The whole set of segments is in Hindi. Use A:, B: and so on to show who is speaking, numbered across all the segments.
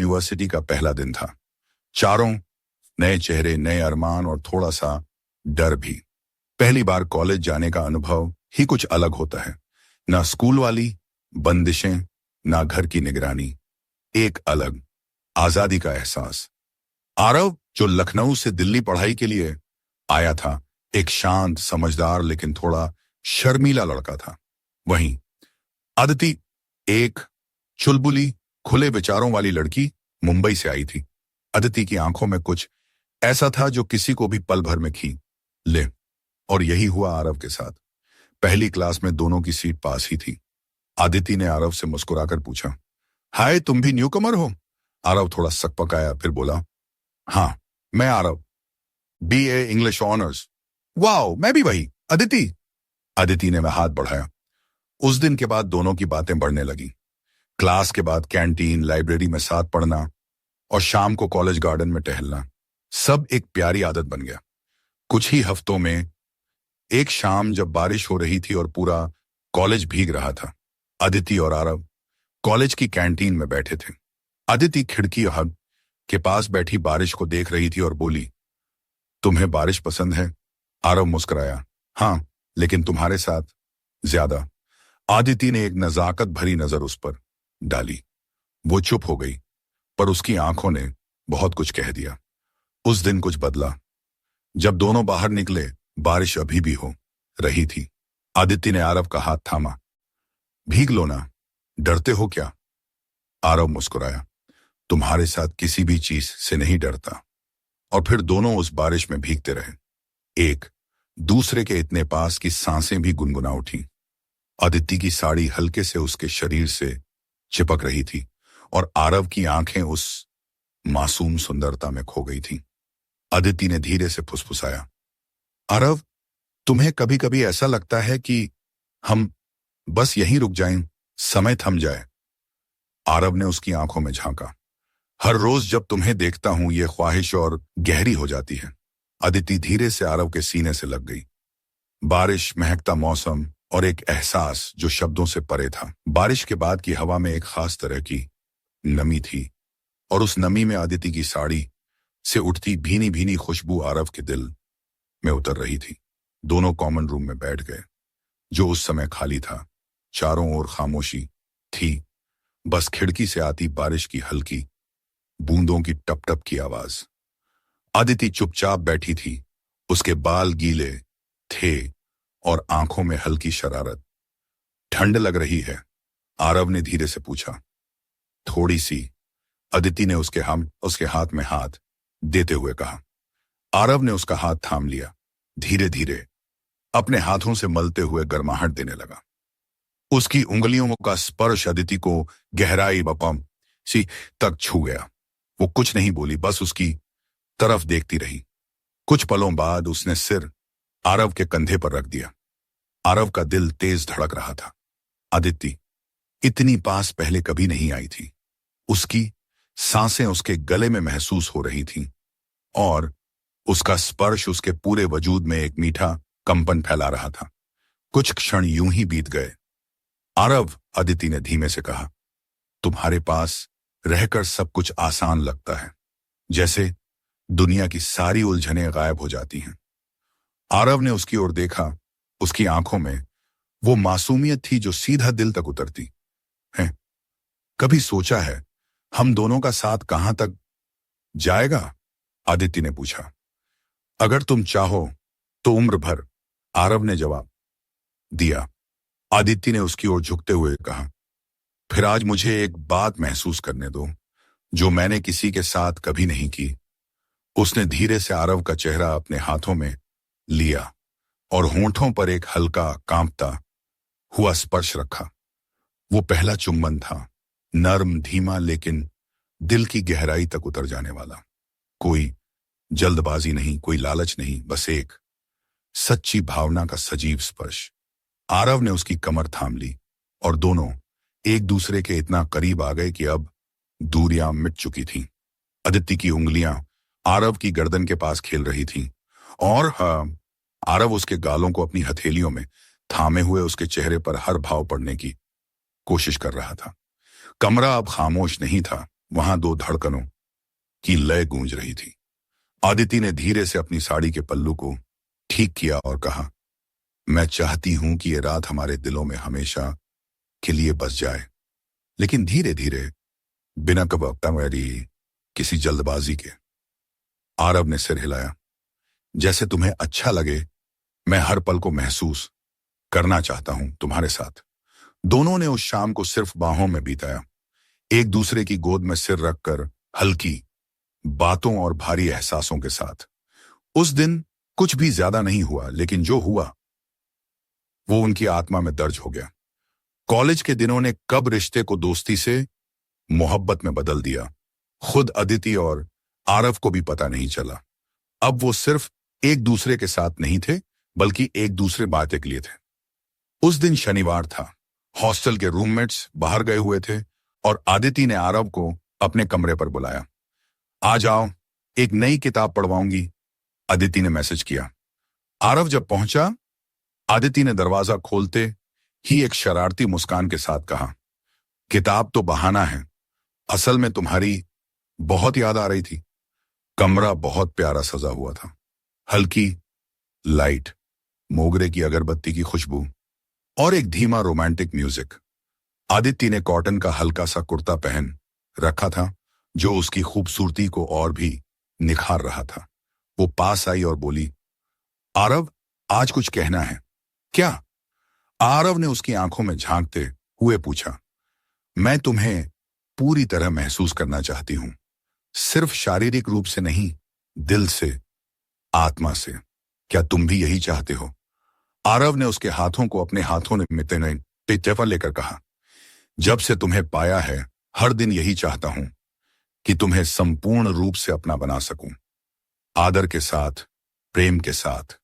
A: यूनिवर्सिटी का पहला दिन था। चारों नए चेहरे, नए अरमान और थोड़ा सा डर भी। पहली बार कॉलेज जाने का अनुभव ही कुछ अलग होता है। ना स्कूल वाली बंदिशें, ना घर की निगरानी, एक अलग आजादी का एहसास। आरव, जो लखनऊ से दिल्ली पढ़ाई के लिए आया था, एक शांत, समझदार लेकिन थोड़ा शर्मीला लड़का था। वहीं अदिति, एक चुलबुली, खुले विचारों वाली लड़की, मुंबई से आई थी। अदिति की आंखों में कुछ ऐसा था जो किसी को भी पल भर में खींच ले, और यही हुआ आरव के साथ। पहली क्लास में दोनों की सीट पास ही थी। अदिति ने आरव से मुस्कुराकर पूछा, हाय, तुम भी न्यूकमर हो? आरव थोड़ा सकपकाया, फिर बोला, हाँ, मैं Aarav, BA English honours. Wow, मैं भी वही, अदिति। अदिति ने हाथ बढ़ाया। उस दिन के बाद दोनों की बातें बढ़ने लगी। क्लास के बाद कैंटीन, लाइब्रेरी में साथ पढ़ना और शाम को कॉलेज गार्डन में टहलना, सब एक प्यारी आदत बन गया। कुछ ही हफ्तों में एक शाम जब बारिश हो रही थी और पूरा कॉलेज भीग रहा था, अदिति और आरव कॉलेज की कैंटीन में बैठे थे। अदिति खिड़की हद के पास बैठी बारिश को देख रही थी और बोली, तुम्हें बारिश पसंद है? आरव मुस्कुराया, हाँ, लेकिन तुम्हारे साथ ज्यादा। अदिति ने एक नजाकत भरी नजर उस पर डाली। वो चुप हो गई, पर उसकी आंखों ने बहुत कुछ कह दिया। उस दिन कुछ बदला। जब दोनों बाहर निकले, बारिश अभी भी हो रही थी। अदिति ने आरव का हाथ थामा। भीग लो ना, डरते हो क्या? आरव मुस्कुराया, तुम्हारे साथ किसी भी चीज से नहीं डरता। और फिर दोनों उस बारिश में भीगते रहे, एक दूसरे के इतने पास कि सांसें भी गुनगुना उठी। अदिति की साड़ी हल्के से उसके शरीर से चिपक रही थी और आरव की आंखें उस मासूम सुंदरता में खो गई थी। अदिति ने धीरे से फुसफुसाया, आरव, तुम्हें कभी कभी ऐसा लगता है कि हम बस यहीं रुक जाएं, समय थम जाए? आरव ने उसकी आंखों में झांका। हर रोज जब तुम्हें देखता हूं ये ख्वाहिश और गहरी हो जाती है। अदिति धीरे से आरव के सीने से लग गई। बारिश, महकता मौसम और एक एहसास जो शब्दों से परे था। बारिश के बाद की हवा में एक खास तरह की नमी थी और उस नमी में अदिति की साड़ी से उठती भीनी भीनी खुशबू आरव के दिल में उतर रही थी। दोनों कॉमन रूम में बैठ गए, जो उस समय खाली था। चारों ओर खामोशी थी, बस खिड़की से आती बारिश की हल्की बूंदों की टप टप की आवाज। अदिति चुपचाप बैठी थी, उसके बाल गीले थे और आंखों में हल्की शरारत। ठंड लग रही है? आरव ने धीरे से पूछा। थोड़ी सी, अदिति ने उसके हाथ में हाथ देते हुए कहा। आरव ने उसका हाथ थाम लिया, धीरे धीरे अपने हाथों से मलते हुए गर्माहट देने लगा। उसकी उंगलियों का स्पर्श अदिति को गहराई बपम सी तक छू गया। वो कुछ नहीं बोली, बस उसकी तरफ देखती रही। कुछ पलों बाद उसने सिर आरव के कंधे पर रख दिया। आरव का दिल तेज धड़क रहा था। अदिति इतनी पास पहले कभी नहीं आई थी। उसकी सांसें उसके गले में महसूस हो रही थीं और उसका स्पर्श उसके पूरे वजूद में एक मीठा कंपन फैला रहा था। कुछ क्षण यूं ही बीत गए। आरव, अदिति ने धीमे से कहा, तुम्हारे पास रहकर सब कुछ आसान लगता है, जैसे दुनिया की सारी उलझनें गायब हो जाती हैं। आरव ने उसकी ओर देखा। उसकी आंखों में वो मासूमियत थी जो सीधा दिल तक उतरती है। कभी सोचा है हम दोनों का साथ कहां तक जाएगा? आदिति ने पूछा। अगर तुम चाहो तो उम्र भर, आरव ने जवाब दिया। आदिति ने उसकी ओर झुकते हुए कहा, फिर आज मुझे एक बात महसूस करने दो जो मैंने किसी के साथ कभी नहीं की। उसने धीरे से आरव का चेहरा अपने हाथों में लिया और होंठों पर एक हल्का कांपता हुआ स्पर्श रखा। वो पहला चुंबन था, नर्म, धीमा, लेकिन दिल की गहराई तक उतर जाने वाला। कोई जल्दबाजी नहीं, कोई लालच नहीं, बस एक सच्ची भावना का सजीव स्पर्श। आरव ने उसकी कमर थाम ली और दोनों एक दूसरे के इतना करीब आ गए कि अब दूरियां मिट चुकी थीं। अदिति की उंगलियां आरव की गर्दन के पास खेल रही थीं और आरव उसके गालों को अपनी हथेलियों में थामे हुए उसके चेहरे पर हर भाव पड़ने की कोशिश कर रहा था। कमरा अब खामोश नहीं था, वहां दो धड़कनों की लय गूंज रही थी। आदिति ने धीरे से अपनी साड़ी के पल्लू को ठीक किया और कहा, मैं चाहती हूं कि ये रात हमारे दिलों में हमेशा के लिए बस जाए। लेकिन धीरे धीरे, बिना कबकतावेरी किसी जल्दबाजी के, आरव ने सिर हिलाया। जैसे तुम्हें अच्छा लगे, मैं हर पल को महसूस करना चाहता हूं तुम्हारे साथ। दोनों ने उस शाम को सिर्फ बाहों में बिताया, एक दूसरे की गोद में सिर रखकर, हल्की बातों और भारी एहसासों के साथ। उस दिन कुछ भी ज्यादा नहीं हुआ, लेकिन जो हुआ वो उनकी आत्मा में दर्ज हो गया। कॉलेज के दिनों ने कब रिश्ते को दोस्ती से मोहब्बत में बदल दिया, खुद अदिति और आरव को भी पता नहीं चला। अब वो सिर्फ एक दूसरे के साथ नहीं थे, बल्कि एक दूसरे बातें के लिए थे। उस दिन शनिवार था। हॉस्टल के रूममेट्स बाहर गए हुए थे और आदिति ने आरव को अपने कमरे पर बुलाया। आ जाओ, एक नई किताब पढ़वाऊंगी, आदिति ने मैसेज किया। आरव जब पहुंचा, आदिति ने दरवाजा खोलते ही एक शरारती मुस्कान के साथ कहा, किताब तो बहाना है, असल में तुम्हारी बहुत याद आ रही थी। कमरा बहुत प्यारा सजा हुआ था, हल्की लाइट, मोगरे की अगरबत्ती की खुशबू और एक धीमा रोमांटिक म्यूजिक। आदिति ने कॉटन का हल्का सा कुर्ता पहन रखा था, जो उसकी खूबसूरती को और भी निखार रहा था। वो पास आई और बोली, आरव, आज कुछ कहना है क्या? आरव ने उसकी आंखों में झांकते हुए पूछा, मैं तुम्हें पूरी तरह महसूस करना चाहती हूं, सिर्फ शारीरिक रूप से नहीं, दिल से, आत्मा से। क्या तुम भी यही चाहते हो? आरव ने उसके हाथों को अपने हाथों में मितने लेकर कहा, जब से तुम्हें पाया है, हर दिन यही चाहता हूं कि तुम्हें संपूर्ण रूप से अपना बना सकूं, आदर के साथ, प्रेम के साथ।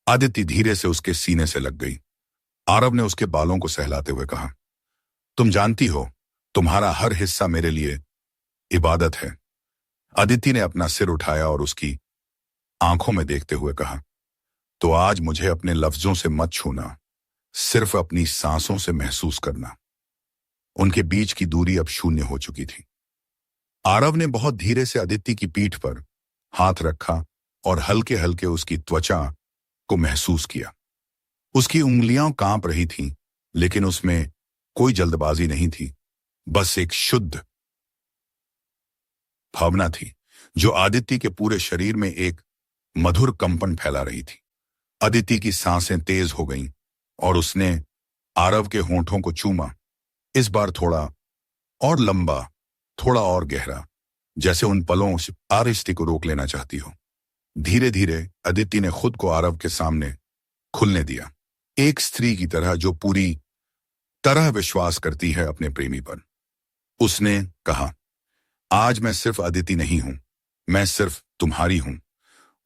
A: आदिति धीरे से उसके सीने से लग गई। आरव ने उसके बालों को सहलाते हुए कहा, तुम जानती हो, तुम्हारा हर हिस्सा मेरे लिए इबादत है। आदिति ने अपना सिर उठाया और उसकी आंखों में देखते हुए कहा, तो आज मुझे अपने लफ्जों से मत छूना, सिर्फ अपनी सांसों से महसूस करना। उनके बीच की दूरी अब शून्य हो चुकी थी। आरव ने बहुत धीरे से आदिति की पीठ पर हाथ रखा और हल्के हल्के उसकी त्वचा को महसूस किया। उसकी उंगलियां कांप रही थीं, लेकिन उसमें कोई जल्दबाजी नहीं थी, बस एक शुद्ध भावना थी जो आदिति के पूरे शरीर में एक मधुर कंपन फैला रही थी। आदिति की सांसें तेज हो गईं और उसने आरव के होंठों को चूमा, इस बार थोड़ा और लंबा, थोड़ा और गहरा, जैसे उन पलों से आरिश्ते को रोक लेना चाहती हो। धीरे धीरे आदिति ने खुद को आरव के सामने खुलने दिया, एक स्त्री की तरह जो पूरी तरह विश्वास करती है अपने प्रेमी पर। उसने कहा, आज मैं सिर्फ अदिति नहीं हूं, मैं सिर्फ तुम्हारी हूं।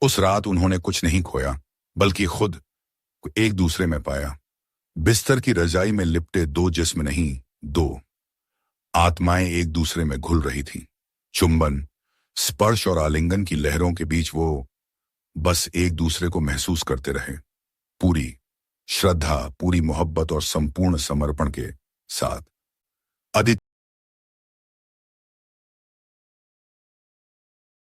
A: उस रात उन्होंने कुछ नहीं खोया, बल्कि खुद को एक दूसरे में पाया। बिस्तर की रजाई में लिपटे दो जिस्म नहीं, दो आत्माएं एक दूसरे में घुल रही थीं। चुंबन, स्पर्श और आलिंगन की लहरों के बीच वो बस एक दूसरे को महसूस करते रहे, पूरी श्रद्धा, पूरी मोहब्बत और संपूर्ण समर्पण के साथ। आदित्य